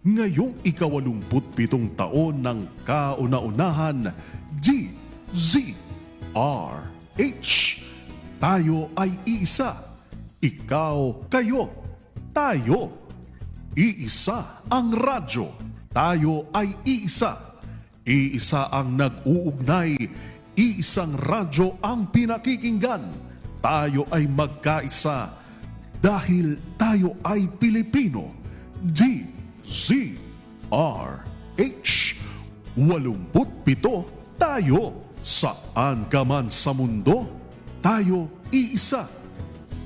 ngayong ika-87 taon ng kauna-unahan DZRH. Tayo ay iisa, ikaw, kayo, tayo. Iisa ang radyo, tayo ay iisa. Iisa ang nag-uugnay, iisang radyo ang pinakikinggan. Tayo ay magkaisa dahil tayo ay Pilipino. DZRH 87 tayo. Saan ka man sa mundo, tayo iisa.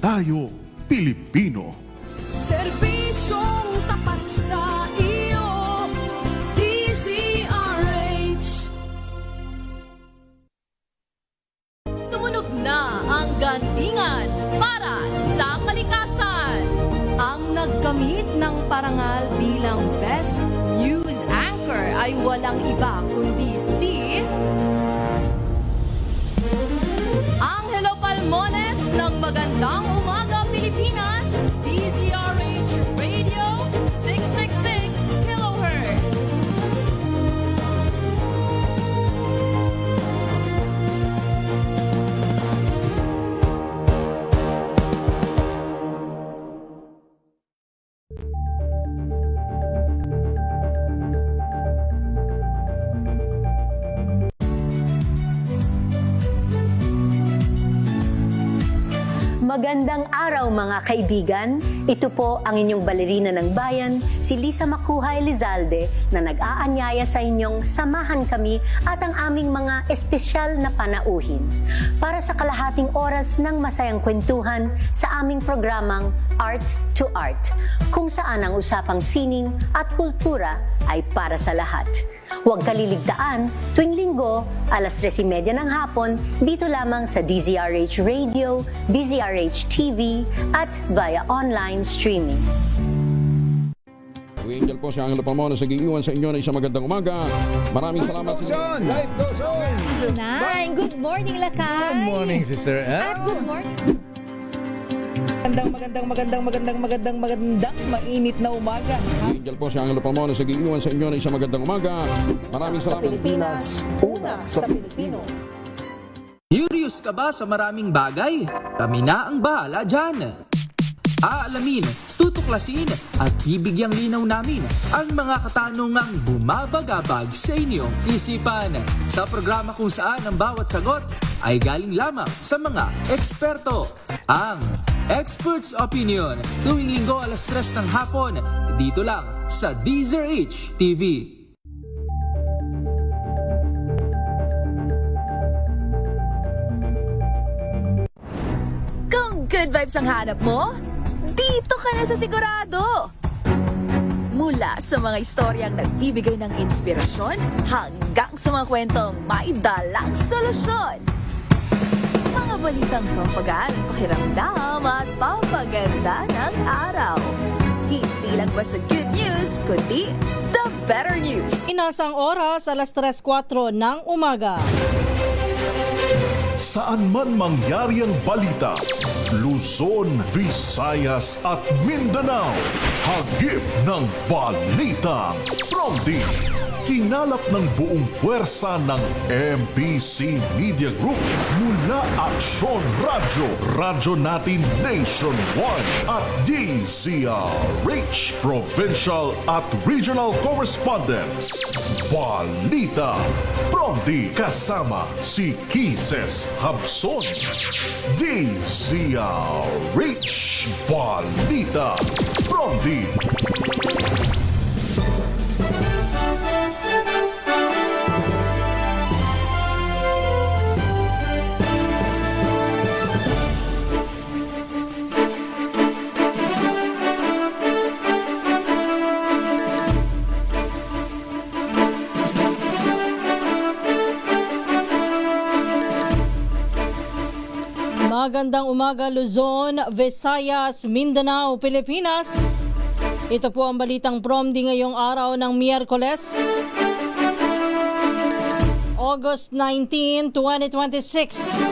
Tayo Pilipino. Serbisyong tapat sa iyo, DZRH. Tumunog na ang gandingan para sa kalikasan. Ang nagkamit ng parangal bilang Best News Anchor ay walang iba kundi si Angelo Palmones ng Magandang Umaga Pilipinas, DZRH Radio 666 kHz. Magandang araw mga kaibigan. Ito po ang inyong balerina ng bayan, si Lisa Makuha Elizalde, na nag-aanyaya sa inyong samahan kami at ang aming mga espesyal na panauhin para sa kalahating oras ng masayang kwentuhan sa aming programang Art to Art, kung saan ang usapang sining at kultura ay para sa lahat. Huwag kaliligtaan, tuwing linggo, alas 3:30 ng hapon, dito lamang sa DZRH Radio, DZRH TV, at via online streaming. Angel po si Angelo Palmones, nag-iiwan sa inyo na isang magandang umaga. Maraming salamat. Life goes on! Nay, good morning, Lakay. Good morning, Sister Ann. At good morning. Magandang mainit na umaga. Angel po si Angelo Palmones, nag-iiwan sa inyo na isang magandang umaga. Maraming Sa salamat. Pilipinas, una sa Pilipino. Curious ka ba sa maraming bagay? Kami na ang bahala dyan. Aalamin, tutuklasin at bibigyang linaw namin ang mga katanungang bumabagabag sa inyong isipan. Sa programa kung saan ang bawat sagot ay galing lamang sa mga eksperto. Ang Expert's Opinion, tuwing linggo alas 3 ng hapon, dito lang sa DZRH TV. Kung good vibes ang hanap mo, dito ka na sa sigurado. Mula sa mga istoryang nagbibigay ng inspirasyon hanggang sa mga kwentong may dalang solusyon. Mga balitang pampagaan, pakiramdam at pampaganda ng araw. Hindi lang basta good news, kundi the better news. Inasang oras, alas 3:04 ng umaga. Saan man mangyari ang balita, Luzon, Visayas at Mindanao, hagip ng balita. Pronti, kinalap ng buong puwersa ng MBC Media Group mula Aksyon Radyo, Radyo Natin Nationwide at DZRH, Provincial at Regional Correspondents. Balita Pronti, kasama si Kises Habson. DZRH Balita Pronti. Magandang umaga Luzon, Visayas, Mindanao, Pilipinas. Ito po ang balitang Promdi ngayong araw ng Miyerkules, August 19, 2026.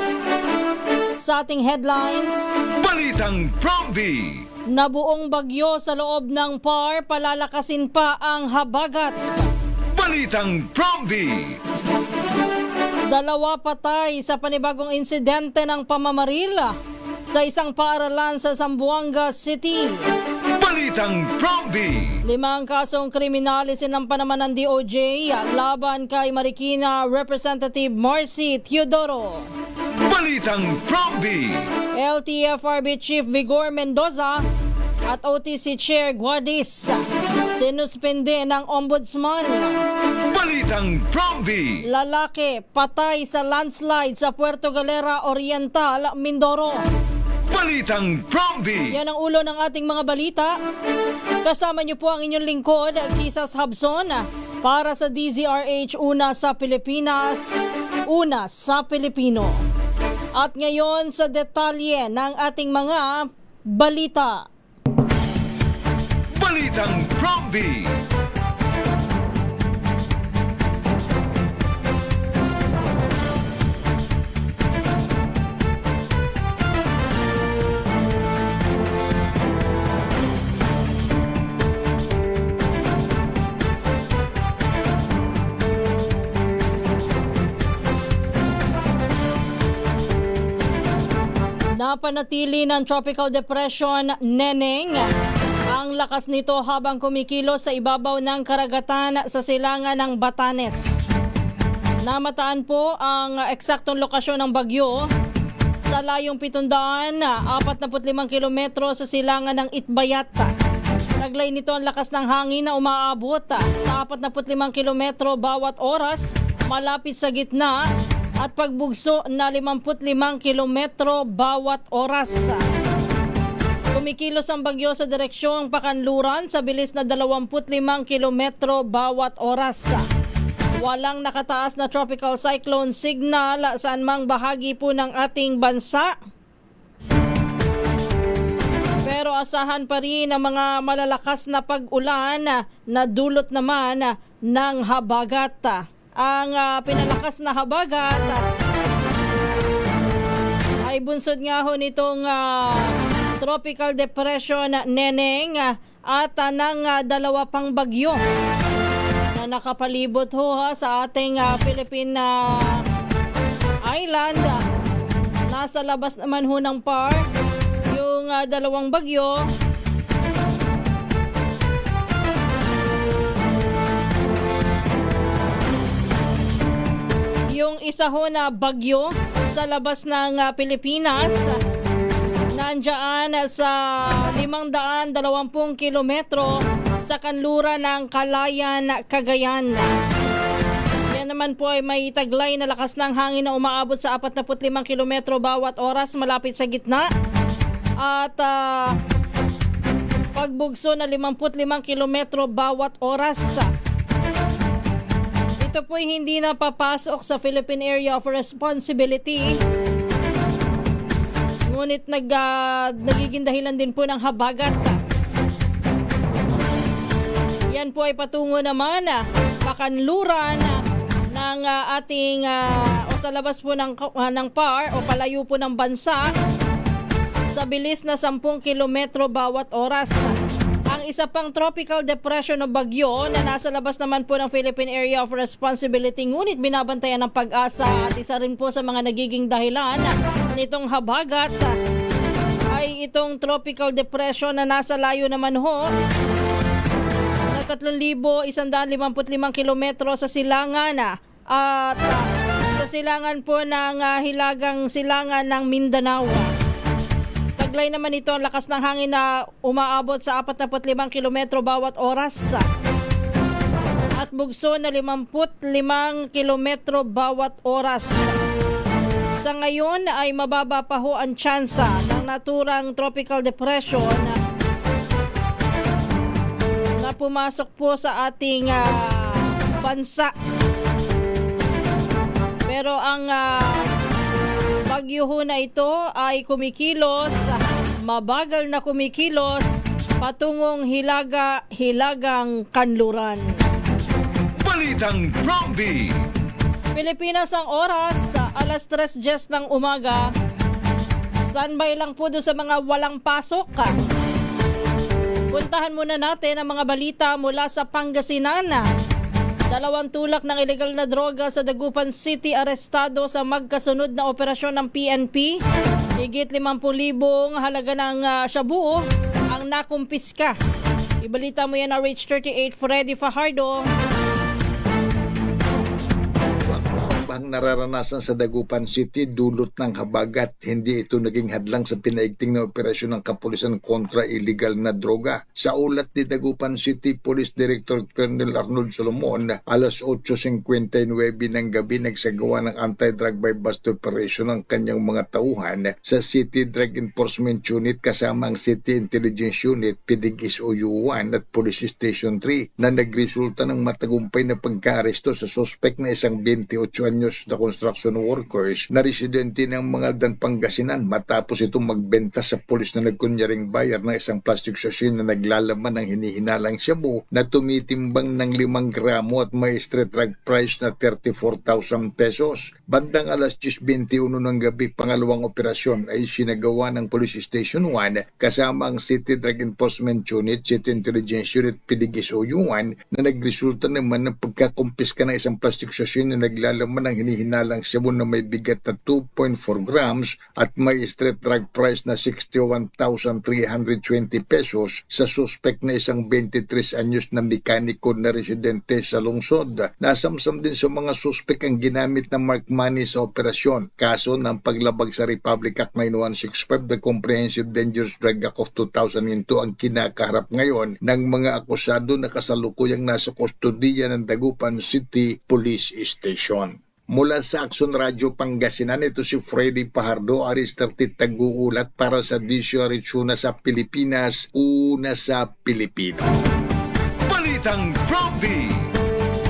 Sa ating headlines, Balitang Promdi! Nabuong bagyo sa loob ng PAR, palalakasin pa ang habagat. Balitang Promdi. 2 patay sa panibagong insidente ng pamamaril sa isang paaralan sa Zamboanga City. Balitang Promdi. 5 kasong kriminal isinampa naman ng DOJ laban kay Marikina Representative Marcy Teodoro. Balitang Promdi. LTFRB Chief Vigor Mendoza at OTC Chair Guadis sinuspende ng Ombudsman. Balitang Promdi. Lalaki patay sa landslide sa Puerto Galera Oriental, Mindoro. Balitang Promdi. Yan ang ulo ng ating mga balita. Kasama niyo po ang inyong lingkod, Kisas Habson, para sa DZRH, una sa Pilipinas, una sa Pilipino. At ngayon sa detalye ng ating mga balita. Balitang Promdi. Napanatili ng Tropical Depression Neneng ang lakas nito habang kumikilos sa ibabaw ng karagatan sa silangan ng Batanes. Namataan po ang eksaktong lokasyon ng bagyo sa layong 745 kilometro sa silangan ng Itbayat. Taglay nito ang lakas ng hangin na umaabot sa 45 kilometro bawat oras malapit sa gitna at pagbugso na 55 kilometro bawat oras. Kumikilos ang bagyo sa direksyong Pakanluran sa bilis na 25 kilometro bawat oras. Walang nakataas na tropical cyclone signal saan mang bahagi po ng ating bansa. Pero asahan pa rin ang mga malalakas na pag-ulan na dulot naman ng habagat. Ang pinalakas na habagat ay bunsod nga ho nitong Tropical Depression Neneng at ng 2 pang bagyo na nakapalibot ho sa ating Philippine Island. Nasa labas naman ho ng PAR yung 2 bagyo. Yung isa ho na bagyo sa labas ng Pilipinas, nandiyan sa 520 kilometro sa kanluran ng Calayan, Cagayan. Yan naman po ay may taglay na lakas ng hangin na umaabot sa 45 kilometro bawat oras malapit sa gitna. At pagbugso na 55 kilometro bawat oras. Ito po'y hindi na papasok sa Philippine Area of Responsibility. Ngunit nagiging dahilan din po ng habagat. Yan po ay patungo naman pakanluran ng ating o sa labas po ng PAR o palayo po ng bansa sa bilis na 10 kilometro bawat oras. Ang isa pang tropical depression o bagyo na nasa labas naman po ng Philippine Area of Responsibility ngunit binabantayan ng Pag-asa at isa rin po sa mga nagiging dahilan nitong habagat ay itong tropical depression na nasa layo naman ho na 3,155 kilometro sa silangan at sa silangan po ng hilagang silangan ng Mindanao. Taglay naman ito ang lakas ng hangin na umaabot sa 45 kilometro bawat oras at bugso na 55 kilometro bawat oras. Sa ngayon ay mababa pa ho ang tsansa ng naturang tropical depression na pumasok po sa ating bansa. Pero ang bagyo ho na ito ay kumikilos, mabagal na kumikilos patungong hilagang kanluran. Balitang Promdi. Pilipinas ang oras, alas 3:10 ng umaga. Standby lang po doon sa mga walang pasok. Puntahan muna natin ang mga balita mula sa Pangasinan. 2 tulak ng ilegal na droga sa Dagupan City arestado sa magkasunod na operasyon ng PNP. Higit 50,000 halaga ng shabu ang nakumpiska. Ibalita mo yan na Rich 38 Freddy Fajardo. Ang nararanasan sa Dagupan City dulot ng habagat. Hindi ito naging hadlang sa pinaigting na operasyon ng kapulisan kontra illegal na droga. Sa ulat ni Dagupan City Police Director Colonel Arnold Solomon, alas 8:59 ng gabi nagsagawa ng anti-drug by bust operation ng kanyang mga tauhan sa City Drug Enforcement Unit kasama ang City Intelligence Unit, PDG-SOU-1 at Police Station 3 na nagresulta ng matagumpay na pagka-aresto sa suspect na isang 28 anyos na construction workers na residente ng Mangaldan, Pangasinan matapos itong magbenta sa pulis na nagkunyaring bayar ng isang plastic sachet na naglalaman ng hinihinalang shabu na tumitimbang ng 5 gramo at may street drug price na 34,000 pesos. Bandang alas 10:21 ng gabi, pangalawang operasyon ay sinagawa ng Police Station 1 kasama ang City Drug Enforcement Unit, City Intelligence Unit, PDG-SOU-1 na nagresulta naman ng pagkakumpiska ng isang plastic sachet na naglalaman ng hinihinalang shabu na may bigat na 2.4 grams at may street drug price na 61,320 pesos sa suspect na isang 23 anyos na mekaniko na residente sa lungsod. Nasamsam din sa mga suspect ang ginamit na mark money sa operasyon. Kaso ng paglabag sa Republic Act 9165, the Comprehensive Dangerous Drug Act of 2002 ang kinakaharap ngayon ng mga akusado na kasalukuyang nasa kustodiya ng Dagupan City Police Station. Mula sa Action Radio Pangasinan, ito si Freddy Fajardo, Aris 30 tag-uulat para sa DZRH Una sa Pilipinas, una sa Pilipino. Balitang Prompty.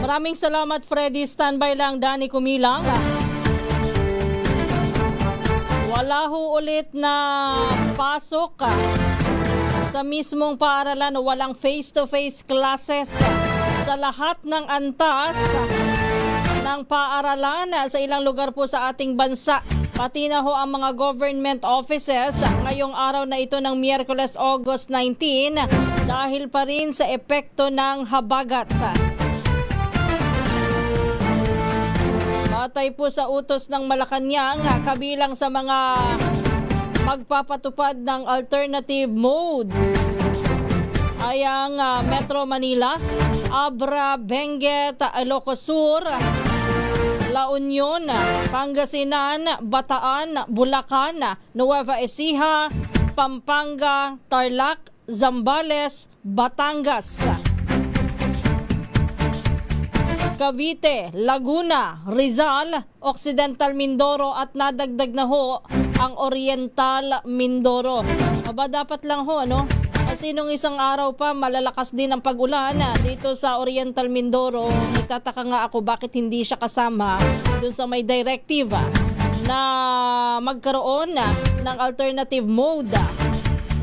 Maraming salamat Freddy. Standby lang Danny Kumilang. Wala ho ulit na pasok sa mismong paaralan. Walang face-to-face classes sa lahat ng antas ng paaralan sa ilang lugar po sa ating bansa. Pati na ho ang mga government offices ngayong araw na ito ng Miyerkules, August 19 dahil pa rin sa epekto ng habagat. Batay po sa utos ng Malacanang, kabilang sa mga magpapatupad ng alternative modes ay ang Metro Manila, Abra, Benguet, Ilocos Sur, La Union, Pangasinan, Bataan, Bulacan, Nueva Ecija, Pampanga, Tarlac, Zambales, Batangas, Cavite, Laguna, Rizal, Occidental Mindoro at nadagdag na ho ang Oriental Mindoro. Aba dapat lang ho kasi nung isang araw pa malalakas din ang pag-ulan dito sa Oriental Mindoro. Nagtataka nga ako bakit hindi siya kasama dun sa may directive na magkaroon ng alternative mode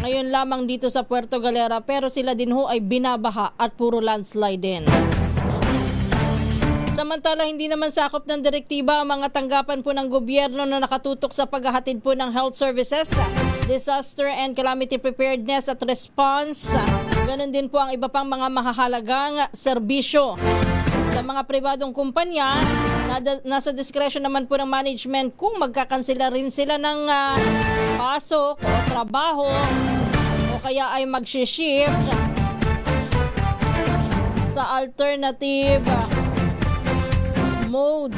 ngayon lamang dito sa Puerto Galera, pero sila din ho ay binabaha at puro landslide din. Samantala, hindi naman sakop ng direktiba ang mga tanggapan po ng gobyerno na nakatutok sa paghahatid po ng health services, disaster and calamity preparedness at response. Ganon din po ang iba pang mga mahahalagang serbisyo. Sa mga pribadong kumpanya, nasa discretion naman po ng management kung magkakansela rin sila ng pasok o trabaho o kaya ay mag-shift sa alternative mode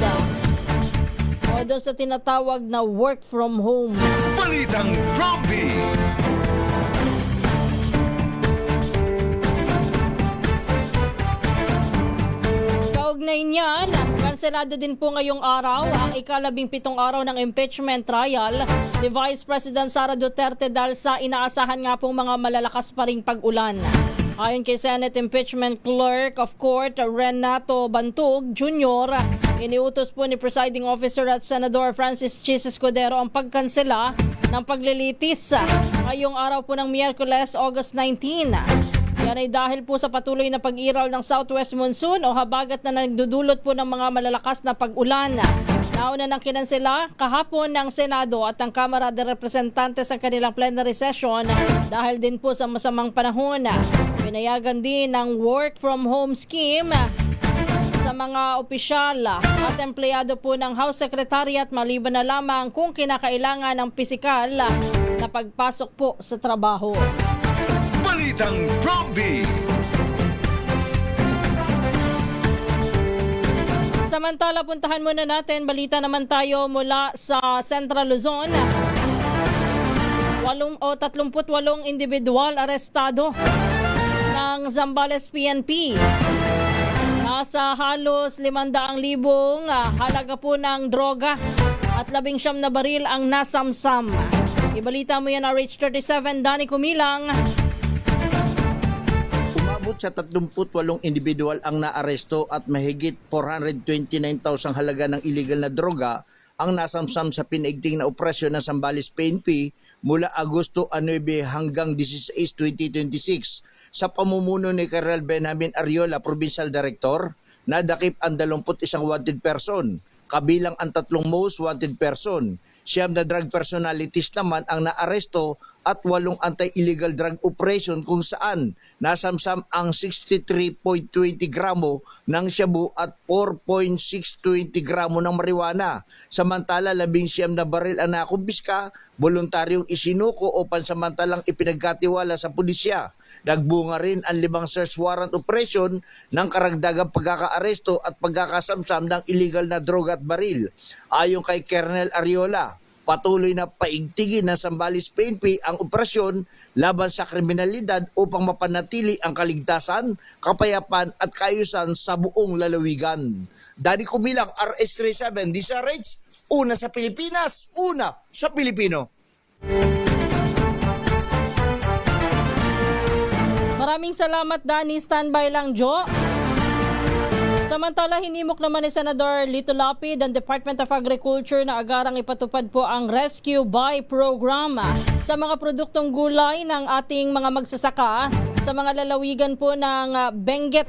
o doon sa tinatawag na work from home. Balitang Prompty. Kaugnay niyan, kanselado din po ngayong araw ang ika-17 araw ng impeachment trial ni Vice President Sara Duterte dahil sa inaasahan nga pong mga malalakas pa ring pag-ulan. Ayon kay Senate Impeachment Clerk of Court Renato Bantug Jr., iniutos po ni Presiding Officer at Senador Francis Chis Escudero ang pagkansela ng paglilitis ngayong araw po ng Miyerkules, August 19. Yan ay dahil po sa patuloy na pag-iral ng southwest monsoon o habagat na nagdudulot po ng mga malalakas na pag-ulan. Nauna ng kinansela kahapon ng Senado at ng Kamara de Representantes ang kanilang plenary session dahil din po sa masamang panahon. Pinayagan din ng work from home scheme sa mga opisyal at empleyado po ng House Secretariat maliban na lamang kung kinakailangan ng pisikal na pagpasok po sa trabaho. Balitang Bromby! Samantala, puntahan muna natin, balita naman tayo mula sa Central Luzon. 38 individual arestado ng Zambales PNP. Nasa halos 500,000 halaga po ng droga at 19 na baril ang nasamsam. Ibalita mo yan, RH37, Danny Kumilang. Umabot sa 38 individual ang naaresto at mahigit 429,000 halaga ng illegal na droga ang nasamsam sa pinaigting na operasyon ng Zambales PNP mula Agosto 9 hanggang 16, 2026. Sa pamumuno ni Colonel Benjamin Ariola, Provincial Director, nadakip ang 21 wanted person, kabilang ang 3 most wanted person. 9 na drug personalities naman ang naaresto at 8 anti-illegal drug operation kung saan nasamsam ang 63.20 gramo ng shabu at 4.620 gramo ng marijuana. Samantala, 19 na baril ang nakumpiska, voluntaryong isinuko o pansamantalang ipinagkatiwala sa pulisya. Nagbunga rin ang 5 search warrant operation ng karagdagang pagkakaaresto at pagkakasamsam ng illegal na droga at baril. Ayon kay Colonel Ariola, patuloy na paigtingin ng Zambales PNP ang operasyon laban sa kriminalidad upang mapanatili ang kaligtasan, kapayapaan at kaayusan sa buong lalawigan. Danny Kumilang, RS37, DZRH, una sa Pilipinas, una sa Pilipino. Maraming salamat, Danny. Standby lang, Jo. Samantala, hinimok naman ni Senador Lito Lapid ang Department of Agriculture na agarang ipatupad po ang Rescue Buy Program sa mga produktong gulay ng ating mga magsasaka sa mga lalawigan po ng Benguet.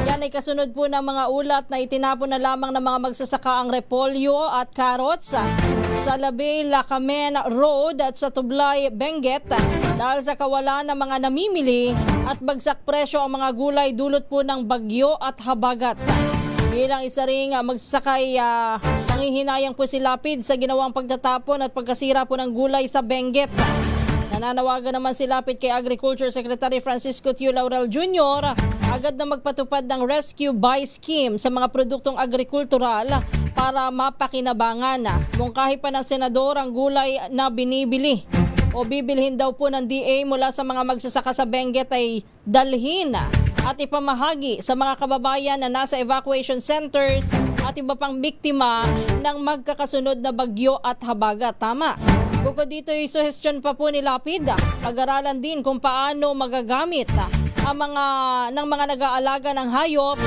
Yan ay kasunod po ng mga ulat na itinapon na lamang ng mga magsasaka ang repolyo at carrots sa Labay, Lacamen Road at sa Tublay, Benguet dahil sa kawalan ng mga namimili at bagsak presyo ang mga gulay dulot po ng bagyo at habagat. Bilang isa ring magsasakay, nangihinayang po si Lapid sa ginawang pagtatapon at pagkasira po ng gulay sa Benguet. Nananawagan naman si Lapid kay Agriculture Secretary Francisco Tio Laurel Jr. agad na magpatupad ng Rescue Buy Scheme sa mga produktong agrikultural para mapakinabangan kung kahit pa ng senador ang gulay na binibili o bibilhin daw po ng DA mula sa mga magsasaka sa Benguet ay dalhin at ipamahagi sa mga kababayan na nasa evacuation centers at iba pang biktima ng magkakasunod na bagyo at habagat. Tama. Bukod dito, suhestyon pa po ni Lapid, pag-aralan din kung paano magagamit ang mga nag-aalaga ng hayop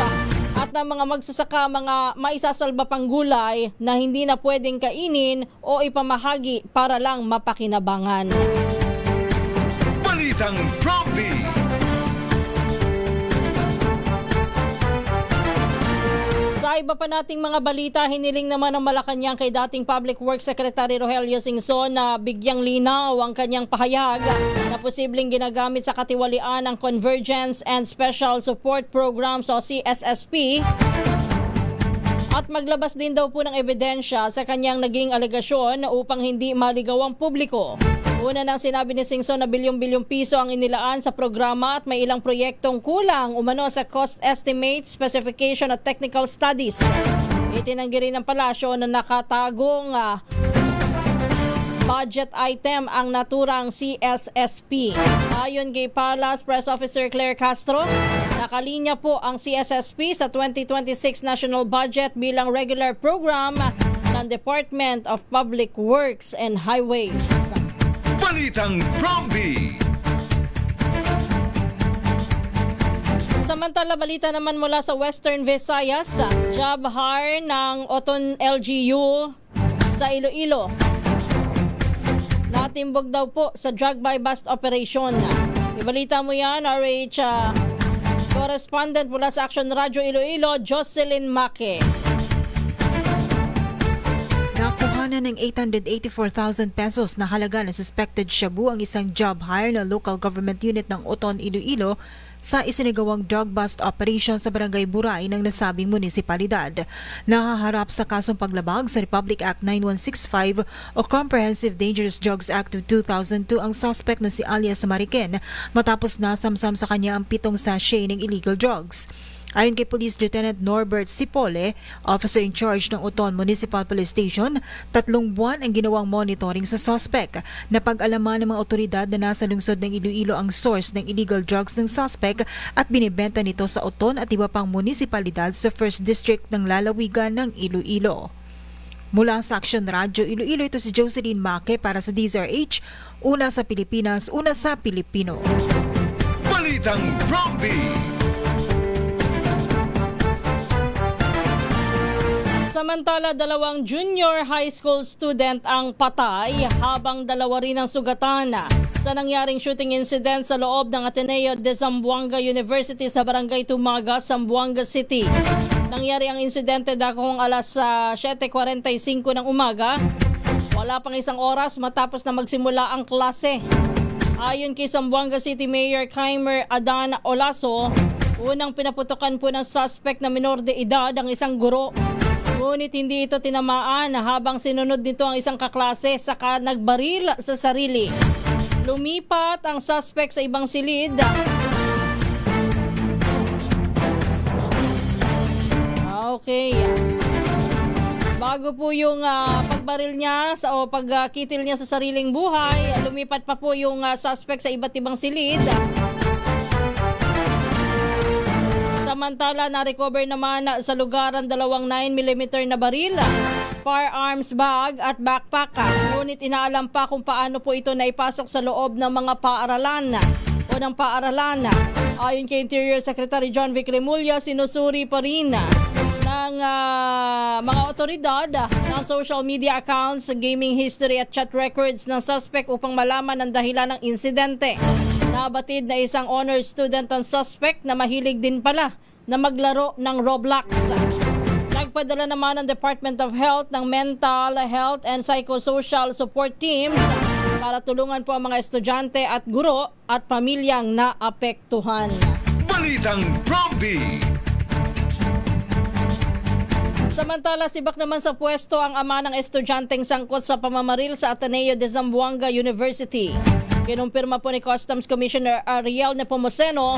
at ng mga magsasaka mga maisasalba pang gulay na hindi na pwedeng kainin o ipamahagi para lang mapakinabangan. Balitang Bromby! Sa iba pa nating mga balita, hiniling naman ng Malacanang kay dating Public Works Secretary Rogelio Singson na bigyang linaw ang kanyang pahayag na posibleng ginagamit sa katiwalian ng Convergence and Special Support Programs o CSSP at maglabas din daw po ng ebidensya sa kanyang naging alegasyon upang hindi maligaw ang publiko. Una nang sinabi ni Singson na bilyong-bilyong piso ang inilaan sa programa at may ilang proyektong kulang umano sa cost estimate, specification at technical studies. Itinanggi rin ng palasyo na nakatagong budget item ang naturang CSSP. Ayon kay Palace Press Officer Claire Castro, nakalinya po ang CSSP sa 2026 National Budget bilang regular program ng Department of Public Works and Highways. Balitang Bromby! Samantala, balita naman mula sa Western Visayas, job hire ng Oton LGU sa Iloilo. Natimbog daw po sa drug buy bust operation. Ibalita mo yan, RH correspondent mula sa Action Radio Iloilo, Jocelyn Maque. Pinagkukuhanan ng 884,000 pesos na halaga ng suspected shabu ang isang job hire na local government unit ng Oton, Iloilo sa isinagawang drug bust operation sa Barangay Buray ng nasabing munisipalidad. Nahaharap sa kasong paglabag sa Republic Act 9165 o Comprehensive Dangerous Drugs Act of 2002 ang suspect na si Alias Mariken matapos nasamsam sa kanya ang 7 sachet ng illegal drugs. Ayon kay Police Lieutenant Norbert Sipole, officer in charge ng Oton Municipal Police Station, 3 buwan ang ginawang monitoring sa suspect. Napag-alaman ng mga otoridad na nasa lungsod ng Iloilo ang source ng illegal drugs ng suspect at binibenta nito sa Oton at iba pang munisipalidad sa 1st District ng lalawigan ng Iloilo. Mula sa Action Radio Iloilo, ito si Jocelyn Maque para sa DZRH, una sa Pilipinas, una sa Pilipino. Balitang Prompty. Samantala, 2 junior high school student ang patay habang 2 rin ang sugatan sa nangyaring shooting incident sa loob ng Ateneo de Zamboanga University sa Barangay Tumaga, Zamboanga City. Nangyari ang insidente dakong alas 7:45 ng umaga. Wala pang 1 oras matapos na magsimula ang klase. Ayon kay Zamboanga City Mayor Kaimer Adan Olaso, unang pinaputukan po ng suspect na minor de edad ang isang guro. Ngunit hindi ito tinamaan habang sinunod nito ang isang kaklase saka nagbaril sa sarili. Lumipat ang suspect sa ibang silid. Okay. Bago po yung pagbaril niya o pagkitil niya sa sariling buhay, lumipat pa po yung suspect sa iba't ibang silid. Samantala, na-recover naman sa lugaran 2 9mm na baril, firearms bag at backpack. Ngunit inaalam pa kung paano po ito naipasok sa loob ng mga paaralan o ng paaralan. Ayon kay Interior Secretary John Vic Remulla, sinusuri pa rin ng mga otoridad ng social media accounts, gaming history at chat records ng suspect upang malaman ang dahilan ng insidente. Nabatid na isang honor student ang suspect na mahilig din pala na maglaro ng Roblox. Nagpadala naman ang Department of Health ng Mental Health and Psychosocial Support Teams para tulungan po ang mga estudyante at guro at pamilyang naapektuhan. Balitang Prompty. Samantala, sibak naman sa pwesto ang ama ng estudyanteng sangkot sa pamamaril sa Ateneo de Zamboanga University. Kinumpirma po ni Customs Commissioner Ariel Nepomuceno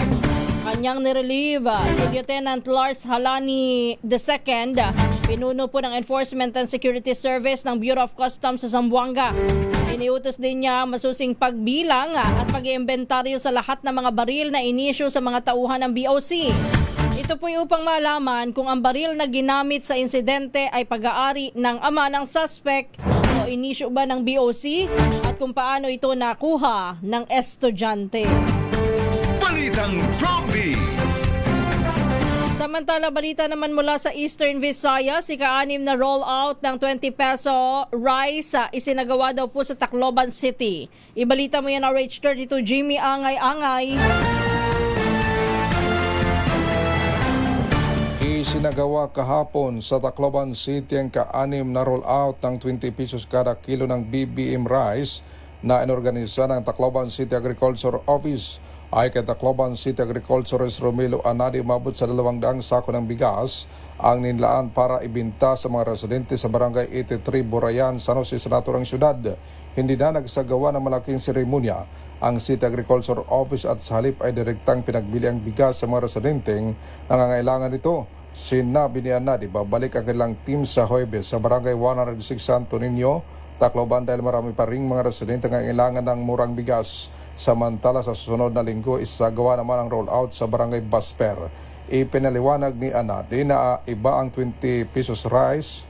kanyang nirelieve si Lieutenant Lars Halani II, pinuno po ng Enforcement and Security Service ng Bureau of Customs sa Zamboanga. Iniutos din niya masusing pagbilang at pag-iimbentaryo sa lahat ng mga baril na inisyu sa mga tauhan ng BOC. Ito po upang malaman kung ang baril na ginamit sa insidente ay pag-aari ng ama ng suspect o inisyu ba ng BOC at kung paano ito nakuha ng estudyante. Balitang Prompty. Samantala, balita naman mula sa Eastern Visayas, ika-6 na rollout ng 20 peso rice isinagawa daw po sa Tacloban City. Ibalita mo yan, RH32 Jimmy Angay-Angay. Isinagawa kahapon sa Tacloban City ang ka-6 na rollout ng 20 pesos kada kilo ng BBM rice na inorganisa ng Tacloban City Agriculture Office. Ay kay Tacloban City Agriculturist Romelo Anadi, umabot sa 200 sako ng bigas ang ninlaan para ibinta sa mga residente sa Barangay 83 Burayan, San Jose sa naturang syudad. Hindi na nagsagawa ng malaking seremonya ang City Agriculture Office at sa halip ay direktang pinagbili ang bigas sa mga residenteng nangangailangan nito. Sinabi ni Anadi, babalik ang kanilang team sa Huwebes sa Barangay 106 Santo Niño, Tacloban dahil marami pa ring mga residente ang kailangan ng murang bigas. Samantala sa susunod na linggo, isagawa naman ang rollout sa Barangay Basper. Ipinaliwanag ni Anadi na iba ang 20 pesos rice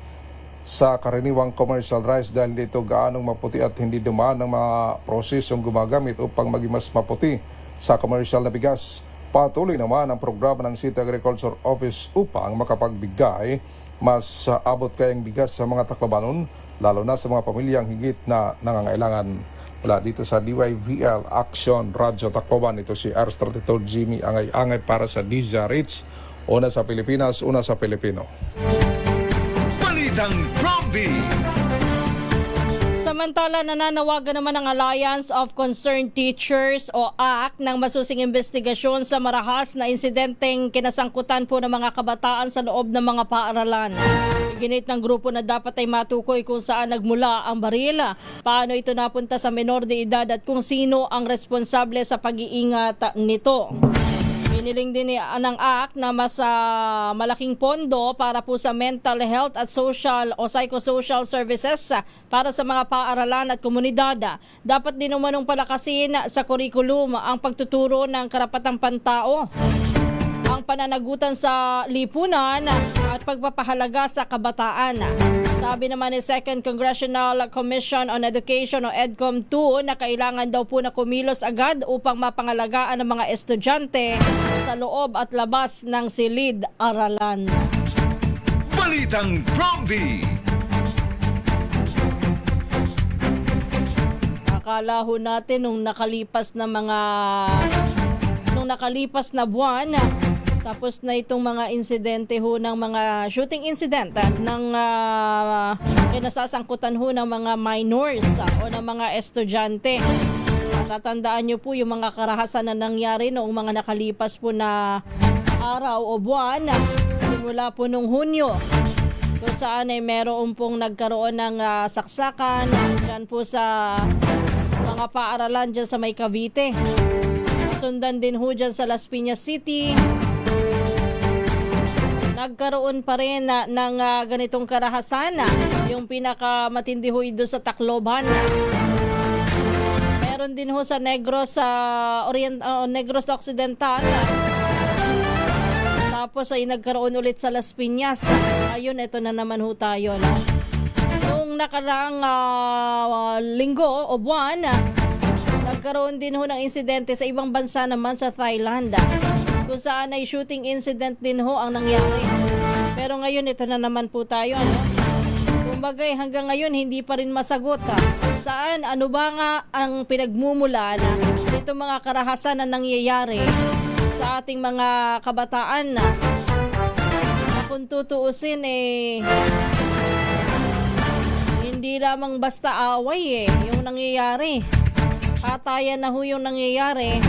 sa karaniwang commercial rice dahil dito gaanong maputi at hindi dumaan ng mga prosesong gumagamit upang maging mas maputi sa commercial na bigas. Patuloy naman ang programa ng City Agriculture Office upang makapagbigay mas abot kayang bigas sa mga Taclobanon, lalo na sa mga pamilyang higit na nangangailangan. Mula dito sa DYVL Action Radio Tacloban, ito si RH32 Jimmy Angay-Angay para sa DZRH, una sa Pilipinas, una sa Pilipino. Balitang Prompty. Samantala, nananawagan naman ang Alliance of Concerned Teachers o ACT ng masusing investigasyon sa marahas na insidenteng kinasangkutan po ng mga kabataan sa loob ng mga paaralan. Iginit ng grupo na dapat ay matukoy kung saan nagmula ang baril, paano ito napunta sa menor de edad at kung sino ang responsable sa pag-iingat nito. Hiniling din ng ACT na mas malaking pondo para po sa mental health at social o psychosocial services para sa mga paaralan at komunidad. Dapat din umanong palakasin sa curriculum ang pagtuturo ng karapatang pantao, ang pananagutan sa lipunan at pagpapahalaga sa kabataan. Sabi naman ni 2nd Congressional Commission on Education o EDCOM-2 na kailangan daw po na kumilos agad upang mapangalagaan ng mga estudyante sa loob at labas ng silid-aralan. Balitang Promdi. Akala ho natin nung nakalipas na buwan, tapos na itong mga insidente ho ng mga shooting incident ng kinasasangkutan ho ng mga minors o ng mga estudyante. Matatandaan nyo po yung mga karahasan na nangyari noong mga nakalipas po na araw o buwan, simula po nung Hunyo, kung saan ay meron pong nagkaroon ng saksakan dyan po sa mga paaralan dyan sa may Cavite. Sundan din ho dyan sa Las Piñas City. Nagkaroon pa rin ng ganitong karahasan. Yung pinakamatindi ho doon sa Tacloban. Meron din ho sa Negros Negros Occidental. Tapos ay nagkaroon ulit sa Las Piñas. Ayun, ito na naman ho tayo. No? Nung nakaraang linggo o buwan, nagkaroon din ho ng insidente sa ibang bansa naman sa Thailand. Kung saan ay shooting incident din ho ang nangyari. Pero ngayon ito na naman po tayo. Kumbaga hanggang ngayon hindi pa rin masagot. Saan, ano ba nga ang pinagmumulan nito mga karahasan na nangyayari sa ating mga kabataan na kung tutuusin hindi lamang basta away yung nangyayari. Hatayan na ho yung nangyayari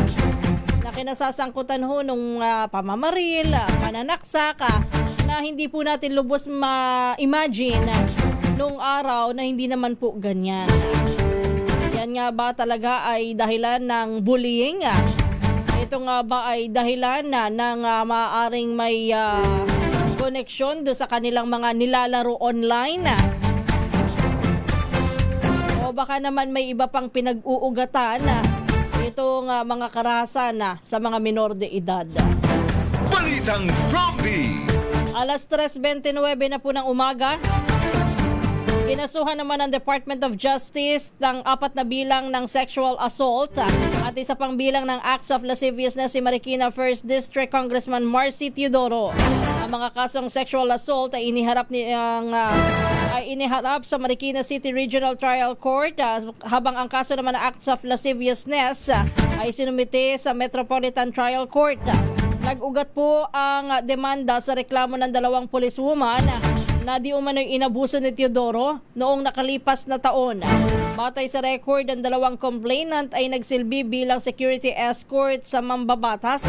na kinasasangkutan ho nung pamamaril, pananaksak, na hindi po natin lubos ma-imagine nung araw na hindi naman po ganyan. Yan nga ba talaga ay dahilan ng bullying? Ito nga ba ay dahilan ng maaaring may koneksyon do sa kanilang mga nilalaro online? O baka naman may iba pang pinag-uugatan itong mga karahasan sa mga menor de edad. Balitang Promdi. Alas 3:29 na po ng umaga. Kinasuhan naman ng Department of Justice ng 4 na bilang ng sexual assault at isa pang bilang ng acts of lasciviousness si Marikina 1st District Congressman Marcy Teodoro. Ang mga kasong sexual assault ay iniharap sa Marikina City Regional Trial Court habang ang kaso naman ng acts of lasciviousness ay sinumite sa Metropolitan Trial Court. Nag-ugat po ang demanda sa reklamo ng 2 policewoman na di umano'y inabuso ni Teodoro noong nakalipas na taon. Batay sa record, ang 2 complainant ay nagsilbi bilang security escort sa mambabatas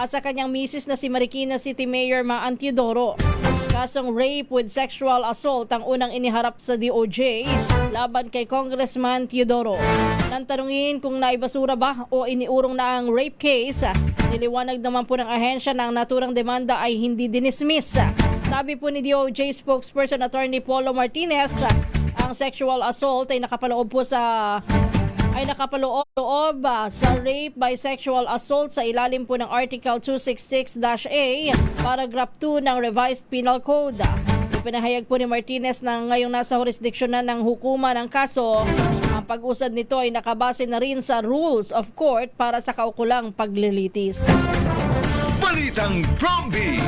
at sa kanyang misis na si Marikina City Mayor Maan Teodoro. Kasong rape with sexual assault ang unang iniharap sa DOJ laban kay Congressman Teodoro. Nang tanungin kung naibasura ba o iniurong na ang rape case, niliwanag naman po ng ahensya na ang naturang demanda ay hindi dinismiss. Sabi po ni DOJ spokesperson Attorney Polo Martinez, ang sexual assault ay nakapaloob sa rape by sexual assault sa ilalim po ng Article 266-A, Paragraph 2 ng Revised Penal Code. Ipinahayag po ni Martinez na ngayong nasa jurisdiksyon na ng hukuma ng kaso, ang pag-usad nito ay nakabase na rin sa rules of court para sa kaukulang paglilitis. Balitang Promdi.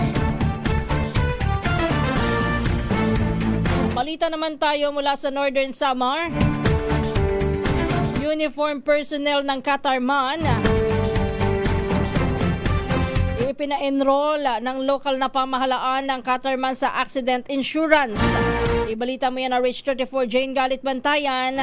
Balita naman tayo mula sa Northern Samar. Uniform personnel ng Katarman ipina-enroll ng local na pamahalaan ng Catarman sa accident insurance. Ibalita mo yan na Rich 34 Jane Galit Bantayan.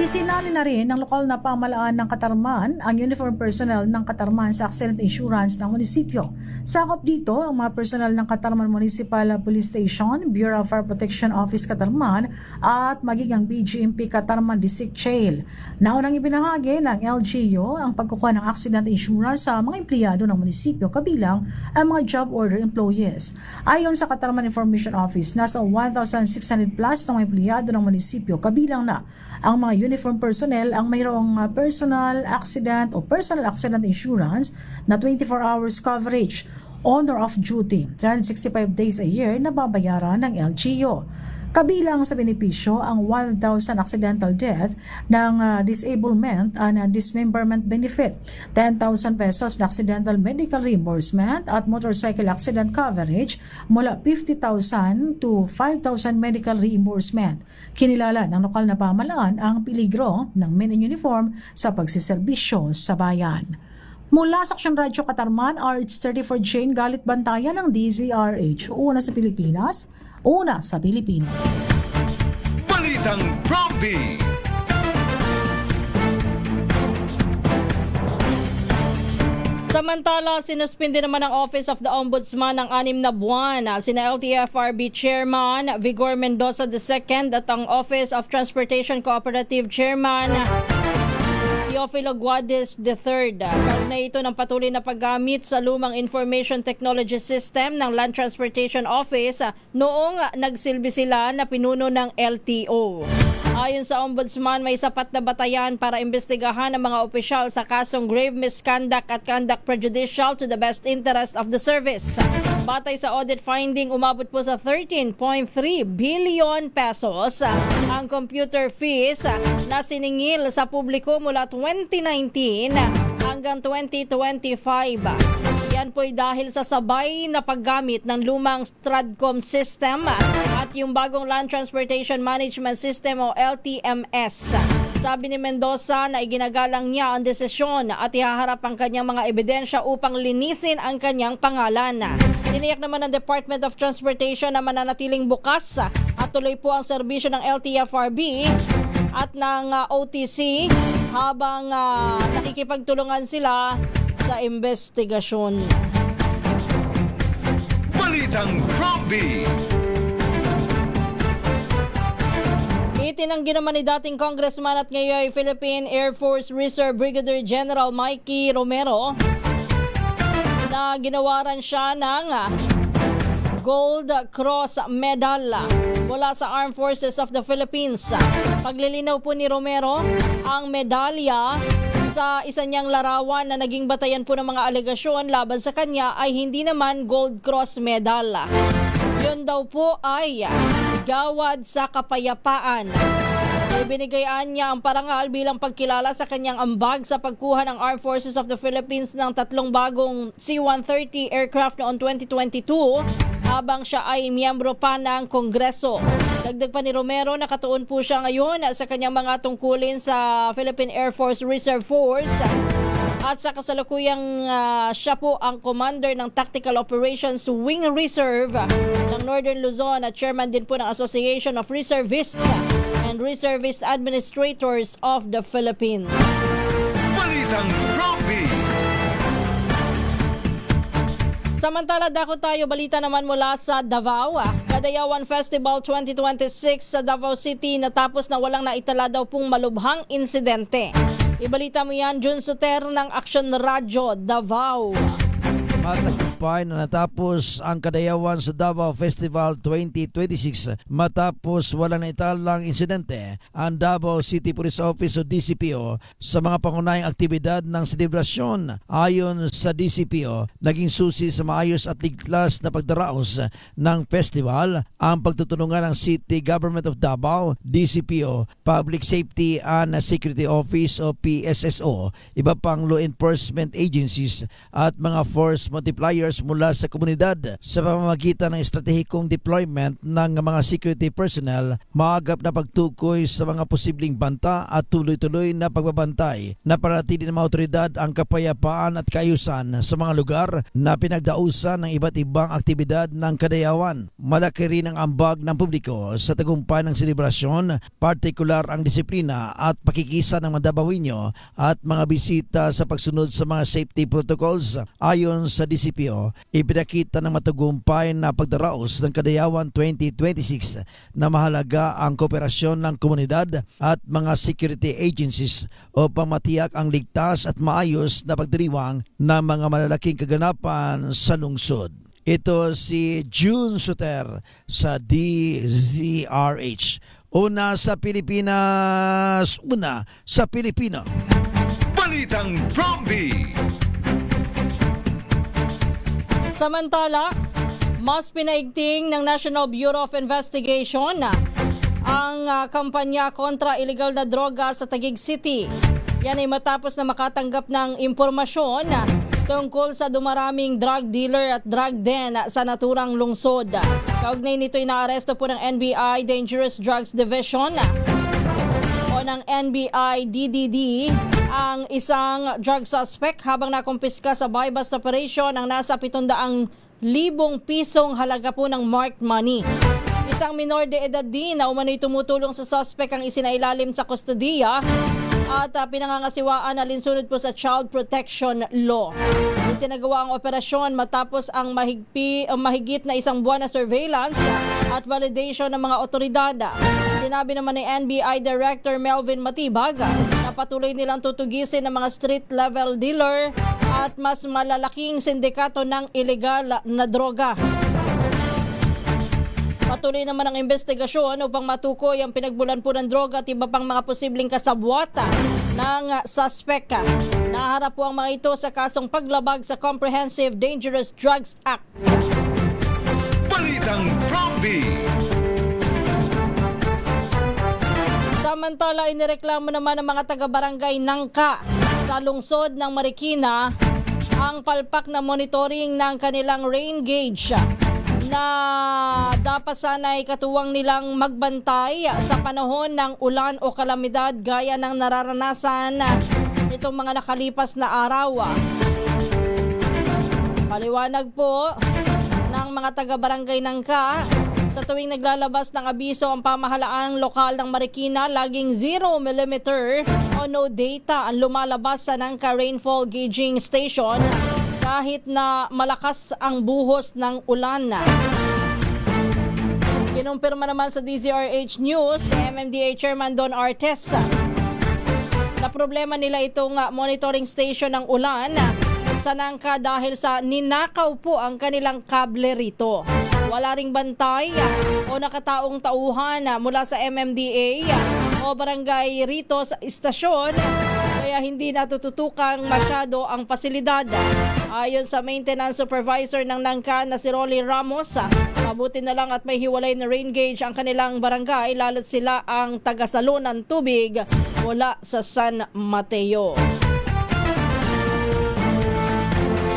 Isinali na rin ng lokal na pamahalaan ng Catarman ang uniform personnel ng Catarman sa accident insurance ng munisipyo. Sakop dito ang mga personnel ng Catarman Municipal Police Station, Bureau of Fire Protection Office Catarman at maging ang BGMP Catarman District Jail. Naunang ibinahagi ng LGU ang pagkukuha ng accident insurance sa mga empleyado ng munisipyo kabilang ang mga job order employees. Ayon sa Catarman Information Office, nasa 1,600 plus ng mga empleyado ng munisipyo kabilang na ang mga uniform personnel ang mayroong personal accident o personal accident insurance na 24 hours coverage on or off duty, 365 days a year na babayaran ng LGU. Kabilang sa benepisyo ang 1,000 accidental death ng disablement and dismemberment benefit, 10,000 pesos na accidental medical reimbursement at motorcycle accident coverage mula 50,000 to 5,000 medical reimbursement. Kinilala ng lokal na pamahalaan ang peligro ng men in uniform sa pagsiserbisyo sa bayan. Mula sa Aksyon Radyo Catarman, RH34 Jane Galit Bantayan ng DZRH. Una sa Pilipinas, una sa Pilipino. Balitang Prompty. Samantala, sinuspindi naman ang Office of the Ombudsman ng 6 na buwan. Sina LTFRB Chairman Vigor Mendoza II at ang Office of Transportation Cooperative Chairman Teofilo Guades III. Kaugnay ito ng patuloy na paggamit sa lumang Information Technology System ng Land Transportation Office noong nagsilbi sila na pinuno ng LTO. Ayon sa Ombudsman, may sapat na batayan para imbestigahan ang mga opisyal sa kasong grave misconduct at conduct prejudicial to the best interest of the service. Batay sa audit finding, umabot po sa 13.3 billion pesos ang computer fees na siningil sa publiko mula 2019 hanggang 2025. Yan po'y dahil sa sabay na paggamit ng lumang Stratcom system at yung bagong Land Transportation Management System o LTMS. Sabi ni Mendoza na iginagalang niya ang desisyon at ihaharap ang kanyang mga ebidensya upang linisin ang kanyang pangalan. Tiniyak naman ng Department of Transportation na mananatiling bukas at tuloy po ang serbisyo ng LTFRB at ng OTC habang nakikipagtulungan sila sa investigasyon. Balitang Prompty. Itinanggi naman ni dating congressman at ngayon Philippine Air Force Reserve Brigadier General Mikey Romero na ginawaran siya ng Gold Cross Medal mula sa Armed Forces of the Philippines. Paglilinaw po ni Romero, ang medalya sa isa niyang larawan na naging batayan po ng mga alegasyon laban sa kanya ay hindi naman Gold Cross Medal. Yun daw po ay gawad sa kapayapaan. Ibinigayaan niya ang parangal bilang pagkilala sa kanyang ambag sa pagkuha ng Armed Forces of the Philippines ng 3 bagong C-130 aircraft noong 2022 habang siya ay miyembro pa ng Kongreso. Dagdag pa ni Romero, nakatuon po siya ngayon sa kanyang mga tungkulin sa Philippine Air Force Reserve Force at sa kasalukuyang siya po ang commander ng Tactical Operations Wing Reserve ng Northern Luzon at chairman din po ng Association of Reservists and Reservist Administrators of the Philippines. Balitang Prompty. Samantala, dako tayo balita naman mula sa Davao. Kadayawan Festival 2026 sa Davao City natapos na walang naitala daw pong malubhang insidente. Ibalita mo yan, Jun Soter ng Aksyon Radyo, Davao. Matagumpay na natapos ang Kadayawan sa Davao Festival 2026 matapos walang naitalang insidente ang Davao City Police Office o DCPO sa mga pangunahing aktibidad ng selebrasyon. Ayon sa DCPO, naging susi sa maayos at ligtas na pagdaraos ng festival ang pagtutulungan ng City Government of Davao, DCPO, Public Safety and Security Office o PSSO, iba pang law enforcement agencies at mga force multipliers members mula sa komunidad sa pamamagitan ng estratehikong deployment ng mga security personnel, maagap na pagtukoy sa mga posibleng banta at tuloy-tuloy na pagbabantay na panatili ng mga otoridad ang kapayapaan at kaayusan sa mga lugar na pinagdausan ng iba't ibang aktibidad ng kadayawan. Malaki rin ang ambag ng publiko sa tagumpay ng selebrasyon, partikular ang disiplina at pakikisa ng mga Davao at mga bisita sa pagsunod sa mga safety protocols. Ayon sa DCPO, ipinakita ng matagumpay na pagdaraos ng Kadayawan 2026 na mahalaga ang kooperasyon ng komunidad at mga security agencies upang matiyak ang ligtas at maayos na pagdiriwang ng mga malalaking kaganapan sa lungsod. Ito si June Suter sa DZRH. Una sa Pilipinas, una sa Pilipino. Balitang Prompty. Samantala, mas pinaigting ng National Bureau of Investigation ang kampanya kontra illegal na droga sa Taguig City. Yan ay matapos na makatanggap ng impormasyon tungkol sa dumaraming drug dealer at drug den sa naturang lungsod. Kaugnay nito ay naaresto po ng NBI Dangerous Drugs Division o ng NBI DDD ang isang drug suspect habang nakumpiska sa buy-bust operation ang nasa 700,000 pisong halaga po ng marked money. Isang minor de edad din na umano'y tumutulong sa suspect ang isinailalim sa kustodiya at pinangangasiwaan na linsunod po sa Child Protection Law. Isinagawa ang operasyon matapos ang mahigit na isang buwan na surveillance at validation ng mga otoridad. Sinabi naman ni NBI Director Melvin Matibag na patuloy nilang tutugisin ng mga street-level dealer at mas malalaking sindikato ng illegal na droga. Patuloy naman ang investigasyon upang matukoy ang pinagbulan po ng droga at iba pang mga posibleng kasabwata ng suspect. Naharap po ang mga ito sa kasong paglabag sa Comprehensive Dangerous Drugs Act. Balitang Prompty. Samantala, inireklamo naman ng mga taga-barangay Nangka sa lungsod ng Marikina ang palpak na monitoring ng kanilang rain gauge na dapat sana'y katuwang nilang magbantay sa panahon ng ulan o kalamidad gaya ng nararanasan nitong mga nakalipas na araw. Paliwanag po ng mga taga-barangay Nangka, sa tuwing naglalabas ng abiso ang pamahalaang lokal ng Marikina, laging 0 mm o no data ang lumalabas sa Nangka Rainfall Gauging Station kahit na malakas ang buhos ng ulan. Kinumpirma naman sa DZRH News ni MMDA Chairman Don Artes na problema nila itong monitoring station ng ulan sa Nangka dahil sa ninakaw po ang kanilang kable rito. Wala ring bantay o nakataong tauhan mula sa MMDA o barangay rito sa istasyon, kaya hindi natututukan masyado ang pasilidad. Ayon sa maintenance supervisor ng Nangka na si Rolly Ramos, mabuti na lang at may hiwalay na rain gauge ang kanilang barangay lalo't sila ang tagasalo ng tubig mula sa San Mateo.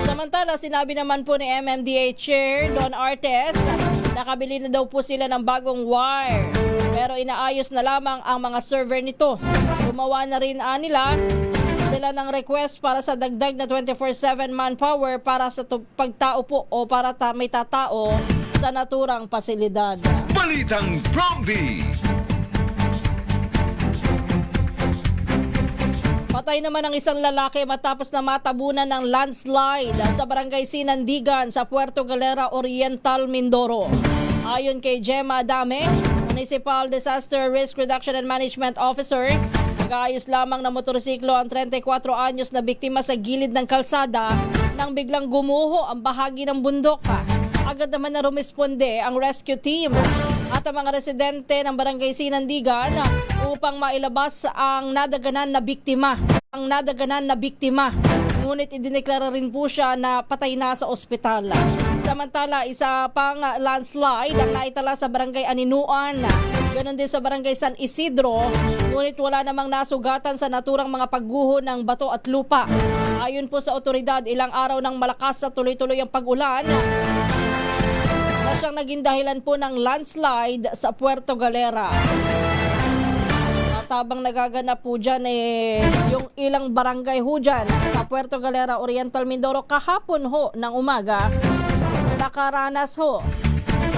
Samantala, sinabi naman po ni MMDA Chair Don Artes, nakabili na daw po sila ng bagong wire pero inaayos na lamang ang mga server nito. Gumawa na rin nila sila ng request para sa dagdag na 24/7 manpower para sa pagtao po o para may tatao sa naturang pasilidad. Balitang Prompty. Patay naman ang isang lalaki matapos na matabunan ng landslide sa barangay Sinandigan sa Puerto Galera Oriental, Mindoro. Ayon kay Gemma Adame, Municipal Disaster Risk Reduction and Management Officer, nag-aayos lamang na motorsiklo ang 34 anyos na biktima sa gilid ng kalsada nang biglang gumuho ang bahagi ng bundok. Agad naman na rumisponde ang rescue team at ang mga residente ng barangay Sinandigan upang mailabas ang nadaganan na biktima. Ngunit idineklara rin po siya na patay na sa ospital. Sa Samantala, isa pang landslide ang naitala sa barangay Aninuan. Ganon din sa barangay San Isidro. Ngunit wala namang nasugatan sa naturang mga pagguho ng bato at lupa. Ayon po sa otoridad, ilang araw ng malakas sa tuloy-tuloy ang pag-ulan na siyang naging dahilan po ng landslide sa Puerto Galera. At habang nagaganap po dyan yung ilang barangay ho dyan sa Puerto Galera, Oriental Mindoro, kahapon ho ng umaga, nakaranas ho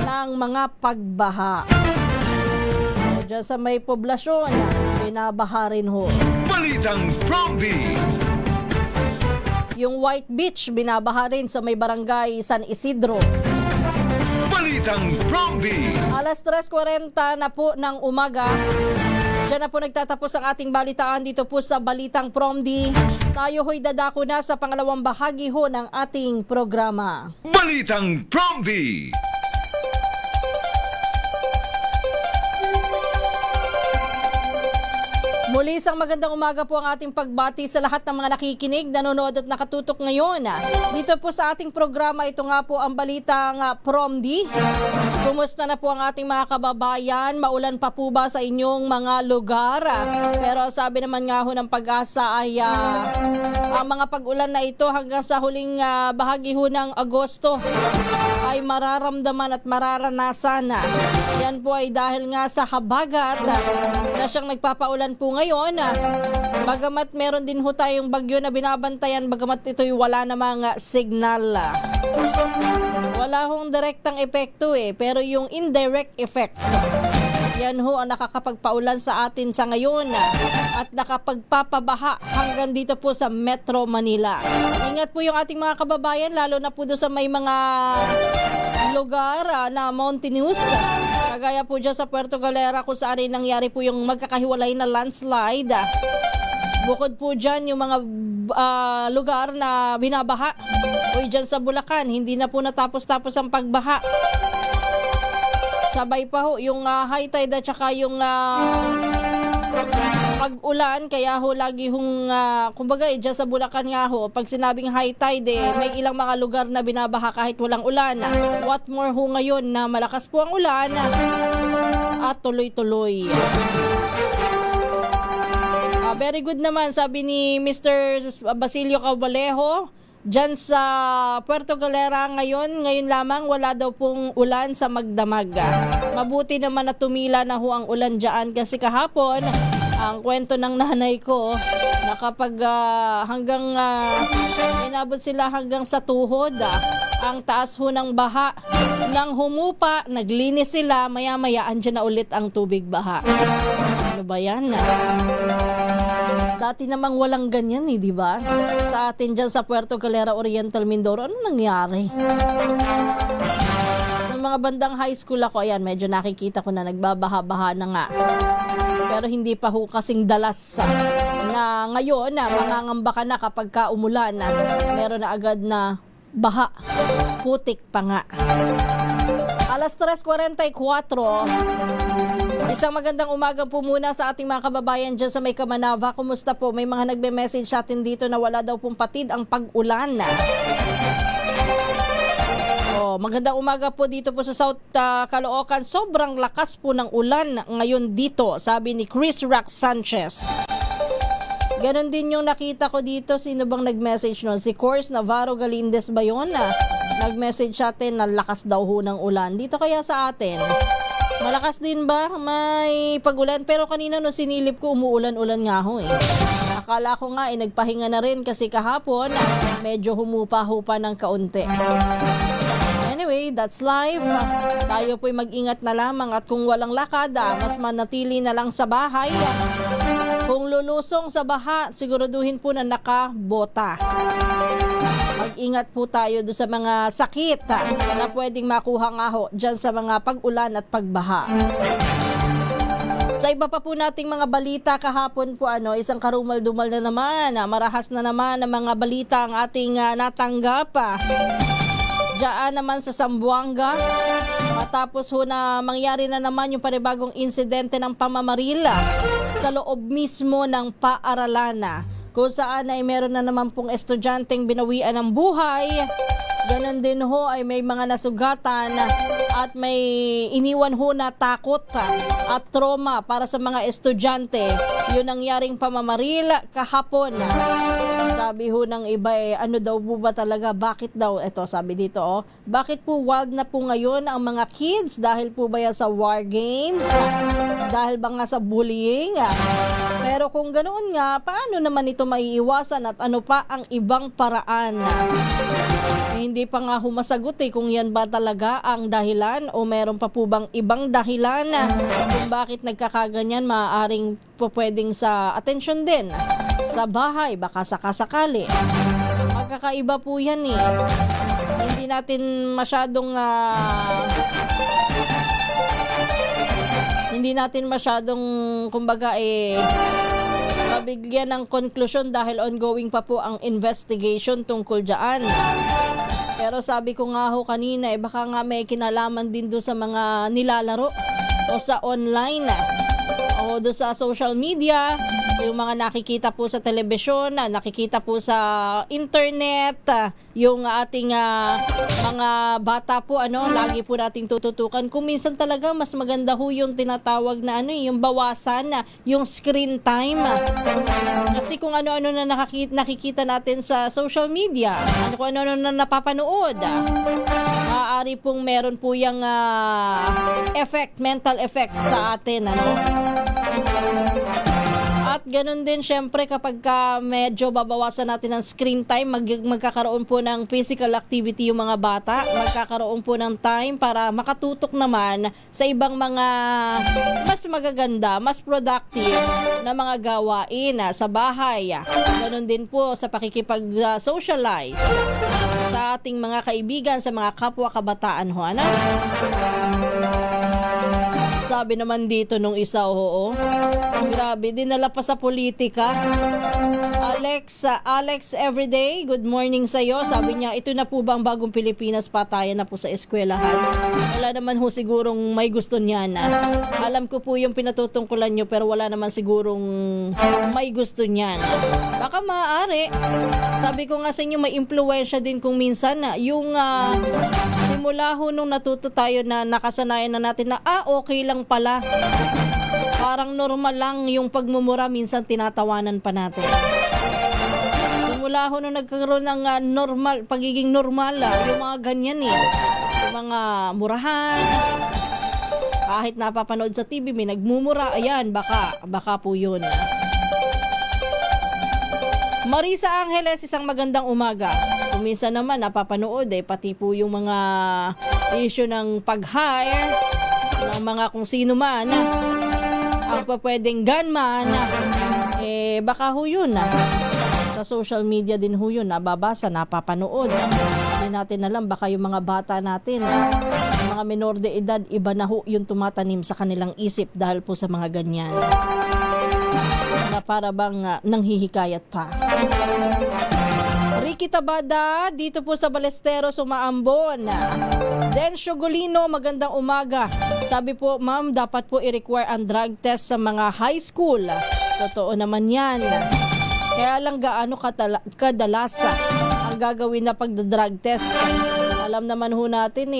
ng mga pagbaha. So, dyan sa may poblasyon, binabaha rin ho. Balitang Promdi. Yung White Beach, binabaha rin sa may barangay San Isidro. Balitang Promdi. Alas 3:40 na po ng umaga. Diyan na po nagtatapos ang ating balitaan dito po sa Balitang Promdi. Tayo ho'y dadako na sa pangalawang bahagi ho ng ating programa. Balitang Promdi. Muli isang magandang umaga po ang ating pagbati sa lahat ng mga nakikinig, nanonood at nakatutok ngayon. Dito po sa ating programa, ito nga po ang Balitang Promdi. Kumusta na po ang ating mga kababayan? Maulan pa po ba sa inyong mga lugar? Pero sabi naman nga ho ng Pag-asa ay ang mga pag-ulan na ito hanggang sa huling bahagi ho ng Agosto ay mararamdaman at mararanasan. Yan po ay dahil nga sa habagat na siyang nagpapaulan po ngayon. Bagamat meron din ho tayong bagyo na binabantayan, bagamat ito'y wala namang signal. Wala hong direktang epekto pero yung indirect effect, yan ho ang nakakapagpaulan sa atin sa ngayon at nakapagpapabaha hanggang dito po sa Metro Manila. Ingat po yung ating mga kababayan, lalo na po doon sa may mga lugar na mountainous. Kagaya po dyan sa Puerto Galera kung saan ay nangyari po yung magkakahiwalay na landslide. Bukod po dyan yung mga lugar na binabaha. O dyan sa Bulacan, hindi na po natapos-tapos ang pagbaha. Sabay pa ho yung high tide at saka yung pag-ulan, kaya ho lagi hong kumbaga dyan sa Bulacan nga ho, pag sinabing high tide may ilang mga lugar na binabaha kahit walang ulan. What more ho ngayon na malakas po ang ulan at tuloy-tuloy. Very good naman, sabi ni Mr. Basilio Cabalejo, dyan sa Puerto Galera ngayon lamang wala daw pong ulan sa Magdamag. Mabuti naman na tumila na ho ang ulan dyan kasi kahapon, ang kwento ng nanay ko, na kapag hanggang inabot sila hanggang sa tuhod, ang taas ho ng baha, nang humupa, naglinis sila, maya-maya andyan na ulit ang tubig baha. Ano ba yan? Dati namang walang ganyan di ba? Sa atin dyan sa Puerto Galera, Oriental Mindoro, ano nangyari? Ng mga bandang high school ako, ayan, medyo nakikita ko na nagbabaha-baha na nga. Pero hindi pa ho kasing dalas na ngayon na mangangamba ka na kapag ka umulan, meron na agad na baha. Putik pa nga. Alas 3:44. Isang magandang umaga po muna sa ating mga kababayan dyan sa may Kamanava. Kumusta po? May mga nagbe-message sa atin dito na wala daw pong patid ang pag-ulan. Magandang umaga po dito po sa South Caloocan. Sobrang lakas po ng ulan ngayon dito, sabi ni Chris Rack Sanchez. Ganon din yung nakita ko dito. Sino bang nag-message nun? Si Course Navarro Galindez ba yun? Nag-message sa atin na lakas daw ho ng ulan. Dito kaya sa atin, malakas din ba? May pag-ulan. Pero kanina no sinilip ko, umuulan-ulan nga ho Akala ko nga nagpahinga na rin kasi kahapon medyo humupa-hupa ng kaunti. Anyway, that's life. Tayo po'y mag-ingat na lamang at kung walang lakad, mas manatili na lang sa bahay. Kung lulusong sa baha, siguraduhin po na nakabota. Mag-ingat po tayo doon sa mga sakit na pwedeng makuha nga ho dyan sa mga pag-ulan at pagbaha. Sa iba pa po nating mga balita kahapon po isang karumal-dumal na naman, marahas na naman ang mga balita ang ating natanggap. Diyan naman sa Zamboanga, matapos ho na mangyari na naman yung panibagong insidente ng pamamarila sa loob mismo ng paaralan, kung saan ay meron na naman pong estudyanteng binawian ng buhay Ganon din ho ay may mga nasugatan at may iniwan ho na takot at trauma para sa mga estudyante. Yun nangyaring pamamaril kahapon. Sabi ho ng iba ano daw po ba talaga, bakit daw, eto sabi dito bakit po wild na po ngayon ang mga kids? Dahil po ba yan sa war games? Dahil ba nga sa bullying? Pero kung ganoon nga, paano naman ito maiiwasan at ano pa ang ibang paraan? Hindi pa nga humasagot kung yan ba talaga ang dahilan o meron pa po bang ibang dahilan kung bakit nagkakaganyan. Maaaring po pwedeng sa atensyon din sa bahay, baka sakasakali. Magkakaiba po yan Hindi natin masyadong kumbaga mabigyan ng konklusyon dahil ongoing pa po ang investigation tungkol dyan. Pero sabi ko nga ho kanina, baka nga may kinalaman din doon sa mga nilalaro o sa online o doon sa social media, yung mga nakikita po sa telebisyon, nakikita po sa internet, yung ating mga bata po, lagi po nating tututukan. Kung minsan talaga mas maganda ho yung tinatawag na yung bawasan yung screen time. Kasi kung ano-ano na nakikita natin sa social media, kung ano-ano na napapanood, maaari pong meron po yung mental effect sa atin, At ganun din syempre kapag medyo babawasan natin ng screen time, magkakaroon po ng physical activity yung mga bata, magkakaroon po ng time para makatutok naman sa ibang mga mas magaganda, mas productive na mga gawain sa bahay. Ganun din po sa pakikipag-socialize sa ating mga kaibigan, sa mga kapwa kabataan ho. Sabi naman dito nung isa, grabe, dinala pa sa politika. Alex Everyday, good morning sa'yo. Sabi niya, ito na po bang bagong Pilipinas, patayan na po sa eskwelahan? Wala naman ho sigurong may gusto niyan. Alam ko po yung pinatutungkulan nyo, pero wala naman sigurong may gusto niyan. Baka maaari. Sabi ko nga sa inyo, may impluwensya din kung minsan yung simula ho nung natuto tayo na nakasanayan na natin na okay lang pala. Parang normal lang yung pagmumura, minsan tinatawanan pa natin. Simula ho nung nagkaroon ng pagiging normal, yung mga ganyan yung mga murahan. Kahit napapanood sa TV, may nagmumura, ayan, baka po yun. Marisa Angeles, isang magandang umaga. Kung minsan naman napapanood pati po yung mga issue ng pag-hire ng mga kung sino man ang pwedeng gunman, baka ho yun sa social media din ho yun, nababasa, napapanood. Hindi natin alam, baka yung mga bata natin, yung mga menor de edad, iba na ho yung tumatanim sa kanilang isip dahil po sa mga ganyan na para bang nanghihikayat pa. Ricky Tabada, dito po sa Balesteros, Umaambon. Dencio Golino, magandang umaga. Sabi po, ma'am, dapat po i-require ang drug test sa mga high school. Totoo naman yan. Kaya lang gaano kadalas ang gagawin na pagda-drug test. Alam naman ho natin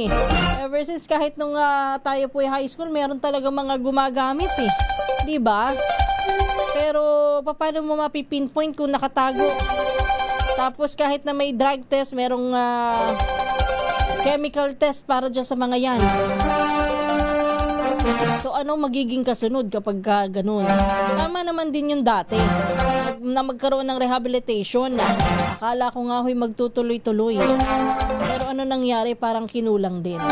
ever since kahit nung tayo po high school, meron talaga mga gumagamit Di ba? Pero paano mo mapipinpoint kung nakatago? Tapos kahit na may drug test, merong chemical test para dyan sa mga yan. So ano magiging kasunod kapag ganun? Tama naman din yung dati na magkaroon ng rehabilitation. Akala ko nga magtutuloy-tuloy. Pero ano nangyari, parang kinulang din.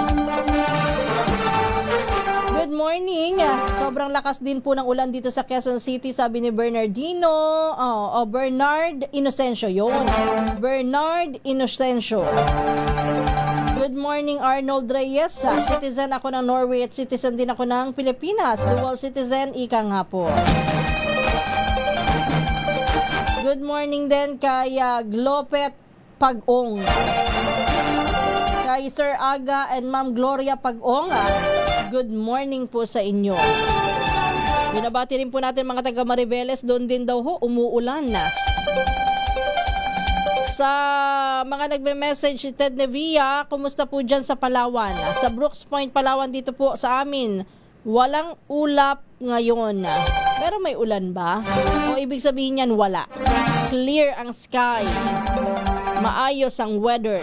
Good morning. Sobrang lakas din po ng ulan dito sa Quezon City, sabi ni Bernardino. Bernard Inocencio yun. Bernard Inocencio. Good morning, Arnold Reyes. Citizen ako ng Norway at citizen din ako ng Pilipinas. Dual citizen, ika nga po. Good morning din kay Glopet Pag-ong. Kay Sir Aga and Ma'am Gloria Pag-ong. Good morning po sa inyo. Binabati rin po natin mga taga Maribeles, doon din daw umuulan na. Sa mga nagme-message si Ted Nevia, kumusta po dyan sa Palawan? Sa Brooks Point, Palawan, dito po sa amin, walang ulap ngayon. Pero may ulan ba? O ibig sabihin yan, wala. Clear ang sky. Maayos ang weather.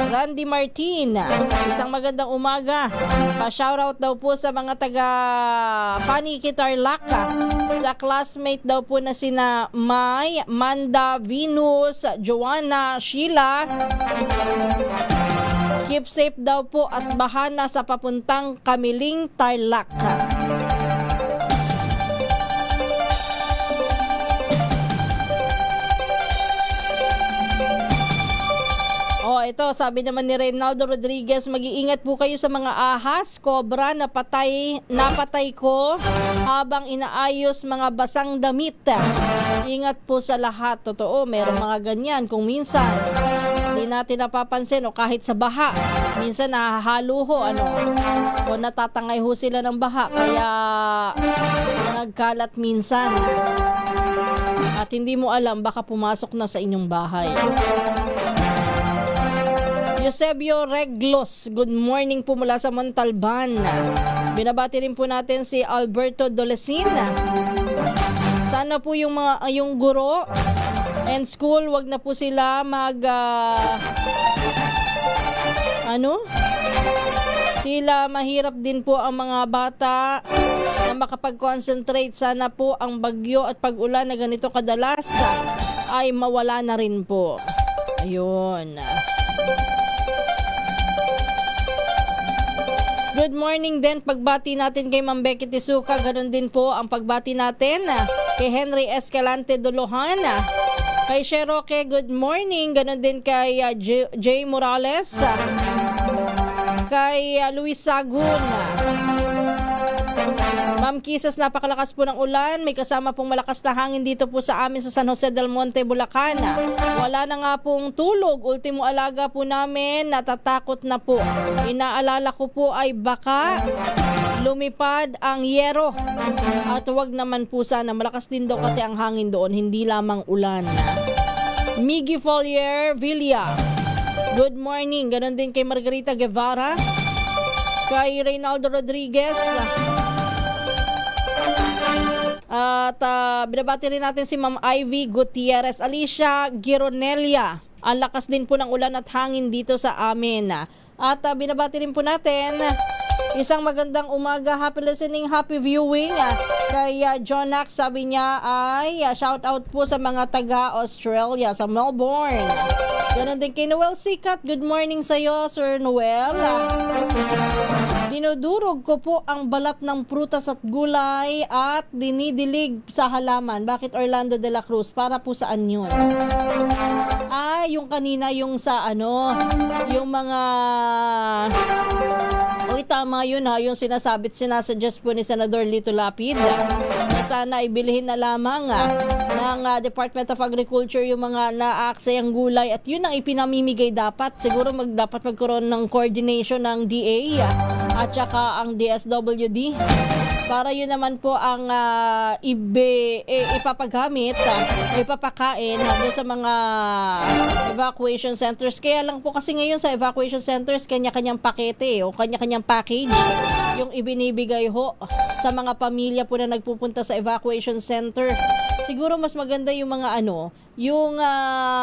Randy Martin, isang magandang umaga. Pa-shoutout daw po sa mga taga Paniki Tarlac. Sa classmate daw po na sina May, Manda, Venus, Joanna, Sheila. Keep safe daw po at bahana sa papuntang Kamiling, Tarlac. Oh, ito, sabi naman ni Reynaldo Rodriguez, mag-iingat po kayo sa mga ahas, cobra, napatay ko habang inaayos mga basang damit. Ingat po sa lahat. Totoo, merong mga ganyan. Kung minsan, hindi natin napapansin o kahit sa baha, minsan nahahalo ho, o natatangay ho sila ng baha, kaya nagkalat minsan. At hindi mo alam, baka pumasok na sa inyong bahay. Eusebio Reglos, good morning po mula sa Montalban. Binabati rin po natin si Alberto Dolesin. Sana po yung guro and school, wag na po sila tila mahirap din po ang mga bata na makapag-concentrate. Sana po ang bagyo at pag-ulan na ganito kadalas ay mawala na rin po. Ayun. Good morning din, pagbati natin kay Ma'am Becky Tisuka, ganun din po ang pagbati natin kay Henry Escalante Dolohan, kay Sheroke, good morning, ganun din kay Jay Morales, kay Luis Sagun. Ma'am Kisas, napakalakas po ng ulan. May kasama pong malakas na hangin dito po sa amin sa San Jose del Monte, Bulacan. Wala na nga pong tulog. Ultimo alaga po namin, natatakot na po. Inaalala ko po ay baka lumipad ang yero. At wag naman po sana. Malakas din daw kasi ang hangin doon, hindi lamang ulan. Miggy Folier Villa, good morning. Ganon din kay Margarita Guevara, kay Reynaldo Rodriguez. At binabati rin natin si Ma'am Ivy Gutierrez, Alicia Gironelia. Ang lakas din po ng ulan at hangin dito sa amin. At binabati rin po natin isang magandang umaga, happy listening, happy viewing kay John Nax. Sabi niya ay shout out po sa mga taga Australia, sa Melbourne. Ganon din kay Noel Sikat, good morning sa iyo Sir Noel. Dinudurog ko po ang balat ng prutas at gulay at dinidilig sa halaman. Bakit Orlando de la Cruz? Para po saan yun? Yung kanina, yung sa yung mga... tama yun yung sinasuggest po ni Senador Lito Lapid na sana ibilihin na lamang ng Department of Agriculture yung mga naaksayang gulay at yun ang ipinamimigay dapat. Siguro dapat magkaroon ng coordination ng DA at saka ang DSWD para yun naman po ang ipapagamit, ipapakain doon sa mga evacuation centers. Kaya lang po kasi ngayon sa evacuation centers, kanya-kanyang pakete o kanya-kanyang package yung ibinibigay ho sa mga pamilya po na nagpupunta sa evacuation center. Siguro mas maganda yung mga yung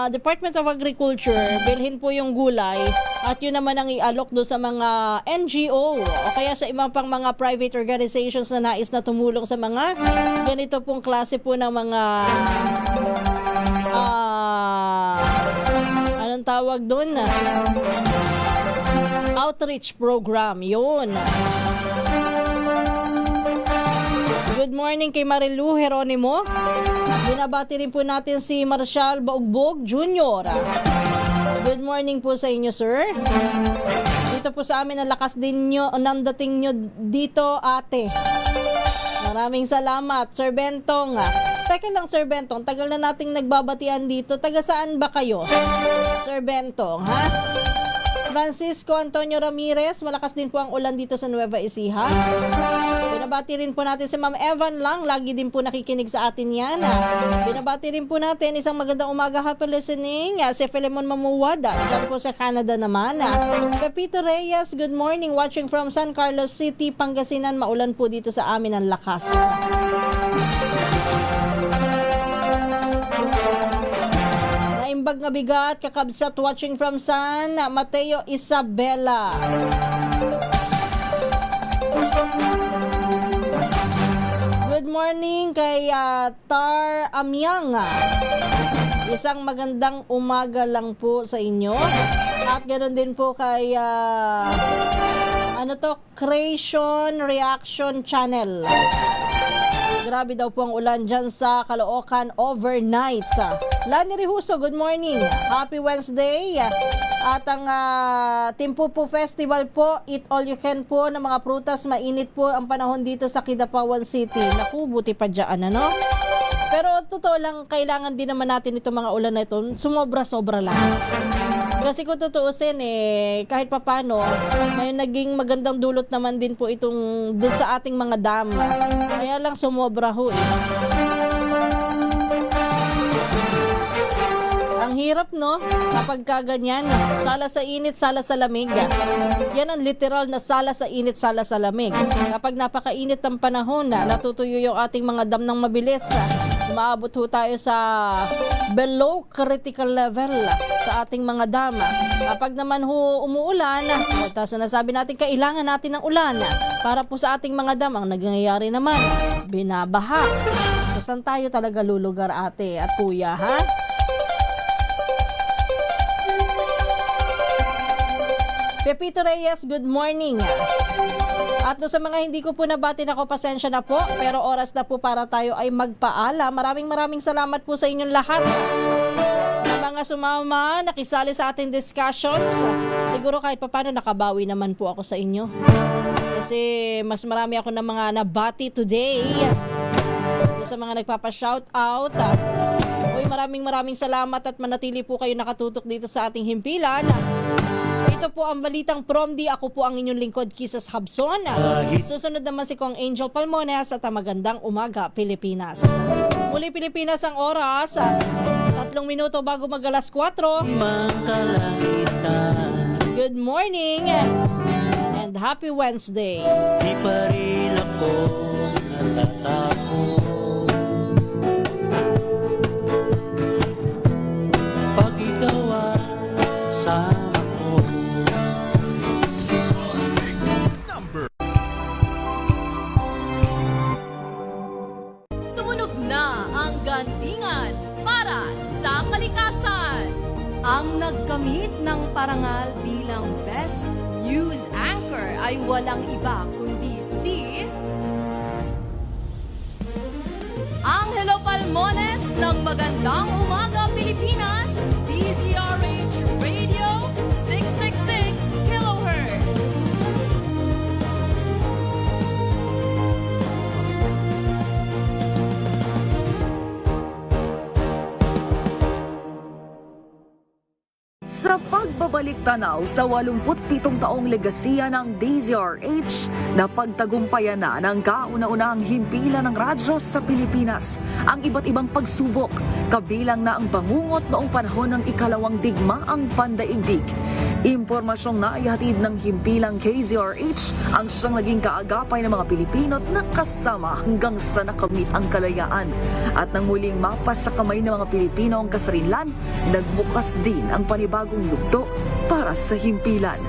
Department of Agriculture, bilhin po yung gulay at yun naman ang i-alok doon sa mga NGO o kaya sa ibang pang mga private organizations na nais na tumulong sa mga ganito pong klase po ng mga anong tawag doon? Outreach program, yun. Good morning kay Marilu Geronimo. Binabati rin po natin si Marshall Baugbog Jr. Good morning po sa inyo, sir. Dito po sa amin ang lakas din nyo, ang dating nyo dito, ate. Maraming salamat, Sir Bentong. Teka lang, Sir Bentong, tagal na nating nagbabatian dito. Taga saan ba kayo, Sir Bentong, ha? Francisco Antonio Ramirez, malakas din po ang ulan dito sa Nueva Ecija. Binabati rin po natin si Ma'am Evan Lang, lagi din po nakikinig sa atin yan. Binabati rin po natin isang magandang umaga, happy listening, si Filemon Mamuwada, dyan po sa Canada naman. Pepito Reyes, good morning, watching from San Carlos City, Pangasinan, maulan po dito sa amin ang lakas. Naimbag nga bigat, kakabsat, watching from San Mateo, Isabela. Good morning kay Tar Amyang. Isang magandang umaga lang po sa inyo. At ganoon din po kay Creation Reaction Channel. Grabe daw po ang ulan dyan sa Caloocan overnight. Lani Rihuso, good morning. Happy Wednesday. At ang Timpupu Festival po, eat all you can po ng mga prutas. Mainit po ang panahon dito sa Kidapawan City. Naku, buti pa dyan, ano? Pero totoo lang, kailangan din naman natin itong mga ulan na ito. Sumobra-sobra lang. Kasi kung tutuusin, kahit papano, may naging magandang dulot naman din po itong dun sa ating mga dam. Kaya lang sumobra ho. Ang hirap, no? Kapag kaganyan, sala sa init, sala sa lamig. Yan ang literal na sala sa init, sala sa lamig. Kapag napakainit ng panahon, natutuyo yung ating mga dam ng mabilis. Umaabot ho tayo sa below critical level sa ating mga dam. Kapag naman ho umuulan, nasabi natin kailangan natin ng ulan para po sa ating mga dam. Ang nangyayari naman, binabaha. So, saan tayo talaga lulugar, ate at kuya, ha? Pepito Reyes, good morning. At sa mga hindi ko po nabati ako, pasensya na po. Pero oras na po para tayo ay magpaala. Maraming salamat po sa inyong lahat. Na mga sumama, nakisali sa ating discussions. Siguro kahit papano nakabawi naman po ako sa inyo. Kasi mas marami ako ng mga nabati today. Sa mga nagpapa-shoutout. Uy, maraming salamat at manatili po kayo nakatutok dito sa ating himpilan. Ito po ang Balitang Prom D. Ako po ang inyong lingkod, Kisas Habson. Susunod naman si Kong Angel Palmones at ang Magandang Umaga, Pilipinas. Muli Pilipinas ang oras. 3 minuto bago mag-alas 4. Good morning and happy Wednesday. Di pa rin ako natatakot pag ikaw sa Gandingan para sa kalikasan. Ang nagkamit ng parangal bilang Best News Anchor ay walang iba kundi si Angelo Palmones ng Magandang Umaga Pilipinas, DZRH Radio 666 kHz. Sa pagbabalik tanaw sa 87 taong legasiya ng DZRH, napagtagumpayan na ng kauna-unahang himpilan ng radyo sa Pilipinas ang iba't ibang pagsubok, kabilang na ang bangungot noong panahon ng ikalawang digmaang pandaigdig. Impormasyong naihatid ng himpilang KZRH ang siyang naging kaagapay ng mga Pilipino at nakasama hanggang sa nakamit ang kalayaan. At nang muling mapas sa kamay ng mga Pilipino ang kasarinlan, nagbukas din ang panibagong yugto para sa himpilan.